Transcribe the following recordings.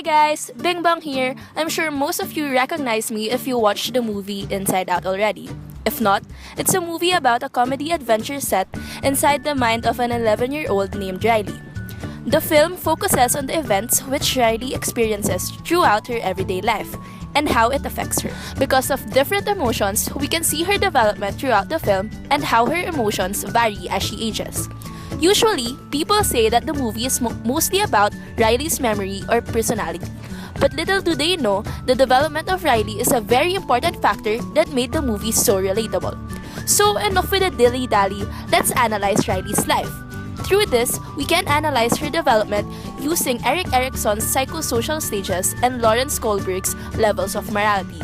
Hi guys, Bing Bong here. I'm sure most of you recognize me if you watched the movie Inside Out already. If not, it's a movie about a comedy adventure set inside the mind of an 11-year-old named Riley. The film focuses on the events which Riley experiences throughout her everyday life and how it affects her. Because of different emotions, we can see her development throughout the film and how her emotions vary as she ages. Usually, people say that the movie is mostly about Riley's memory or personality. But little do they know, the development of Riley is a very important factor that made the movie so relatable. So enough with the dilly-dally, let's analyze Riley's life. Through this, we can analyze her development using Erikson's psychosocial stages and Lawrence Kohlberg's levels of morality.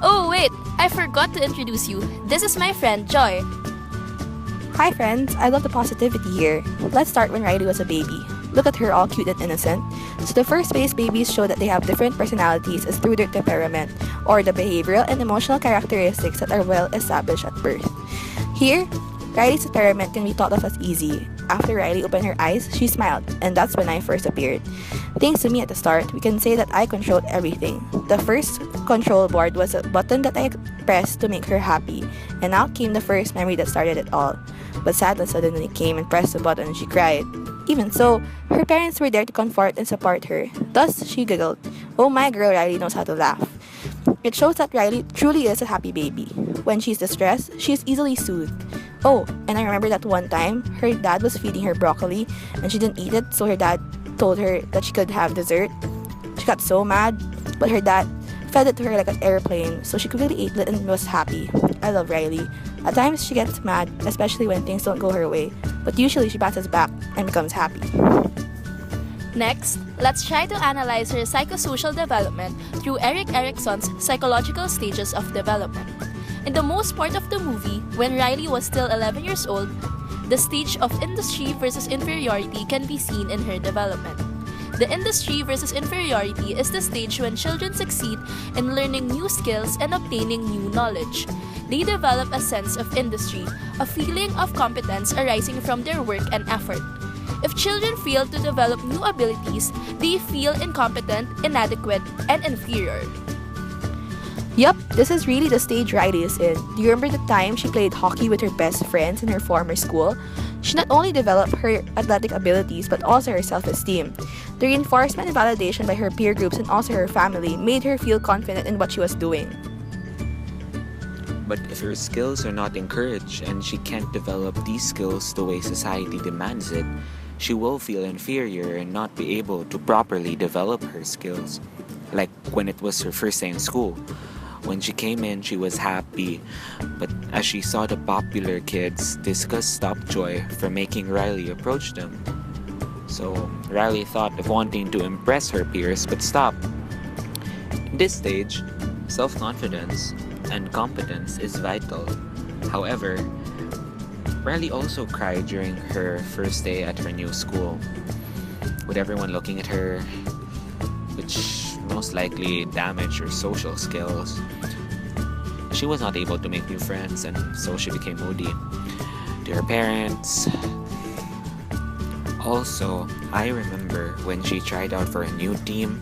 Oh wait, I forgot to introduce you. This is my friend Joy. Hi friends, I love the positivity here. Let's start when Riley was a baby. Look at her all cute and innocent. So the first ways babies show that they have different personalities is through their temperament, or the behavioral and emotional characteristics that are well established at birth. Here, Riley's temperament can be thought of as easy. After Riley opened her eyes, she smiled, and that's when I first appeared. Thanks to me at the start, we can say that I controlled everything. The first control board was a button that I pressed to make her happy, and out came the first memory that started it all. But sadness suddenly came and pressed the button and she cried. Even so, her parents were there to comfort and support her. Thus, she giggled. Oh, my girl Riley knows how to laugh. It shows that Riley truly is a happy baby. When she's distressed, she is easily soothed. Oh, and I remember that one time, her dad was feeding her broccoli and she didn't eat it, so her dad told her that she could have dessert. She got so mad, but her dad fed it to her like an airplane, so she quickly ate it and was happy. I love Riley. At times, she gets mad, especially when things don't go her way, but usually she bounces back and becomes happy. Next, let's try to analyze her psychosocial development through Erikson's psychological stages of development. In the most part of the movie, when Riley was still 11 years old, the stage of industry versus inferiority can be seen in her development. The industry versus inferiority is the stage when children succeed in learning new skills and obtaining new knowledge. They develop a sense of industry, a feeling of competence arising from their work and effort. If children fail to develop new abilities, they feel incompetent, inadequate, and inferior. Yup, this is really the stage Riley is in. Do you remember the time she played hockey with her best friends in her former school? She not only developed her athletic abilities but also her self-esteem. The reinforcement and validation by her peer groups and also her family made her feel confident in what she was doing. But if her skills are not encouraged and she can't develop these skills the way society demands it, she will feel inferior and not be able to properly develop her skills. Like when it was her first day in school. When she came in, she was happy, but as she saw the popular kids, disgust stopped Joy from making Riley approach them. So Riley thought of wanting to impress her peers, but stopped. In this stage, self-confidence and competence is vital. However, Riley also cried during her first day at her new school, with everyone looking at her, which most likely damaged her social skills. She was not able to make new friends, and so she became moody to her parents. Also, I remember when she tried out for a new team,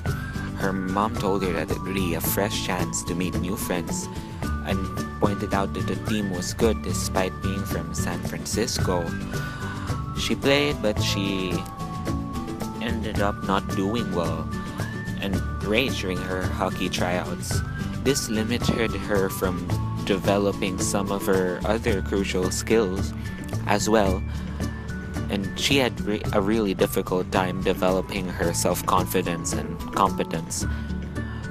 her mom told her that it would be a fresh chance to meet new friends and pointed out that the team was good despite being from San Francisco. She played, but she ended up not doing well and raged during her hockey tryouts. This limited her from developing some of her other crucial skills as well, and she had a really difficult time developing her self-confidence and competence,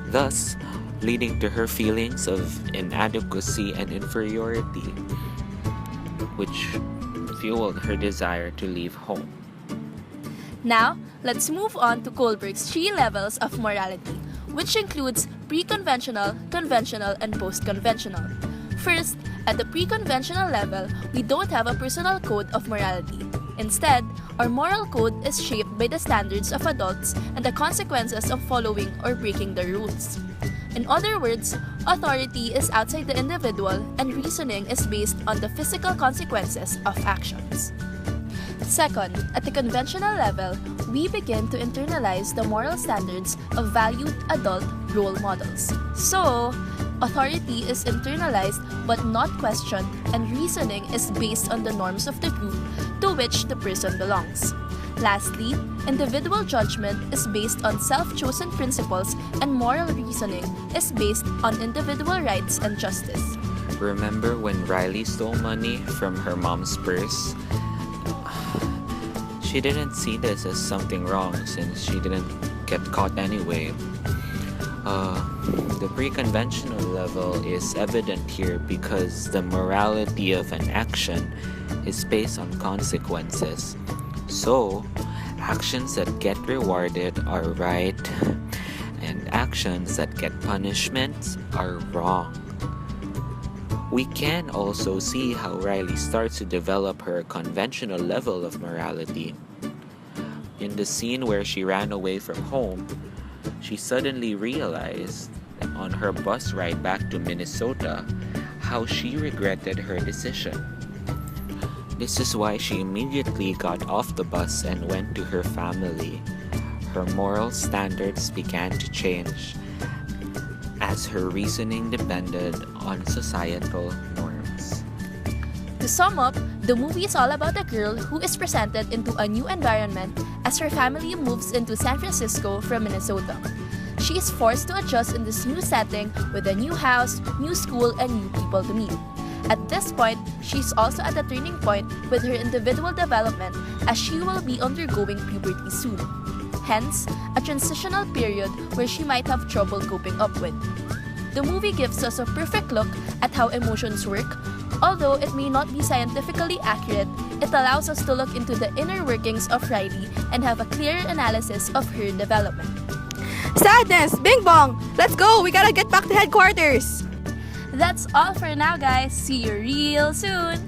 thus leading to her feelings of inadequacy and inferiority, which fueled her desire to leave home. Now, let's move on to Kohlberg's 3 levels of morality, which includes pre-conventional, conventional, and post-conventional. First, at the pre-conventional level, we don't have a personal code of morality. Instead, our moral code is shaped by the standards of adults and the consequences of following or breaking the rules. In other words, authority is outside the individual and reasoning is based on the physical consequences of actions. Second, at the conventional level, we begin to internalize the moral standards of valued adult role models. So, authority is internalized but not questioned, and reasoning is based on the norms of the group to which the person belongs. Lastly, individual judgment is based on self-chosen principles, and moral reasoning is based on individual rights and justice. Remember when Riley stole money from her mom's purse? She didn't see this as something wrong since she didn't get caught anyway. The pre-conventional level is evident here because the morality of an action is based on consequences. So, actions that get rewarded are right, and actions that get punishments are wrong. We can also see how Riley starts to develop her conventional level of morality. In the scene where she ran away from home, she suddenly realized on her bus ride back to Minnesota how she regretted her decision. This is why she immediately got off the bus and went to her family. Her moral standards began to change as her reasoning depended on societal norms. To sum up, the movie is all about a girl who is presented into a new environment as her family moves into San Francisco from Minnesota. She is forced to adjust in this new setting with a new house, new school, and new people to meet. At this point, she's also at a turning point with her individual development as she will be undergoing puberty soon. Hence, a transitional period where she might have trouble coping up with. The movie gives us a perfect look at how emotions work. Although it may not be scientifically accurate, it allows us to look into the inner workings of Riley and have a clearer analysis of her development. Sadness! Bing bong! Let's go! We gotta get back to headquarters! That's all for now, guys. See you real soon!